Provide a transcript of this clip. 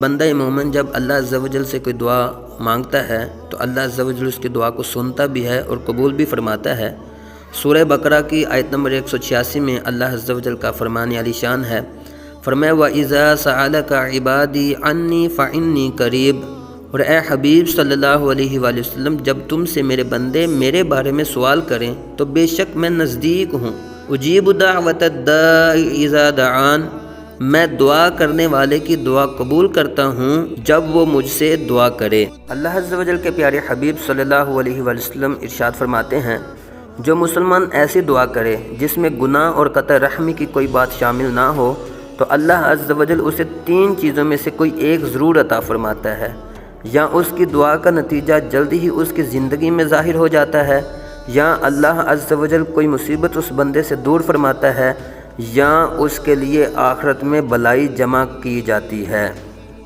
بندہ مومن جب اللہ عز و جل سے کوئی دعا مانگتا ہے تو اللہ عز و جل اس کی دعا کو سنتا بھی ہے اور قبول بھی فرماتا ہے۔ سورہ بقرہ کی آیت نمبر 186 میں اللہ عز و جل کا فرمان عالی شان ہے، فرمایا وَإِذَا سَأَلَكَ عِبَادِي عَنِّي فَإِنِّي قَرِيبٌ، اور اے حبیب صلی اللہ علیہ وآلہ وسلم جب تم سے میرے بندے میرے بارے میں سوال کریں تو بے شک میں نزدیک ہوں، اجیب دعوت الداعی اذا دعان، میں دعا کرنے والے کی دعا قبول کرتا ہوں جب وہ مجھ سے دعا کرے۔ اللہ عز و جل کے پیارے حبیب صلی اللہ علیہ وآلہ وسلم ارشاد فرماتے ہیں، جو مسلمان ایسی دعا کرے جس میں گناہ اور قطع رحمی کی کوئی بات شامل نہ ہو تو اللہ عز و جل اسے 3 چیزوں میں سے کوئی ایک ضرور عطا فرماتا ہے، یا اس کی دعا کا نتیجہ جلدی ہی اس کی زندگی میں ظاہر ہو جاتا ہے، یا اللہ عز و جل کوئی مصیبت اس بندے سے دور فرماتا ہے، یا اس کے لیے آخرت میں بلائی جمع کی جاتی ہے۔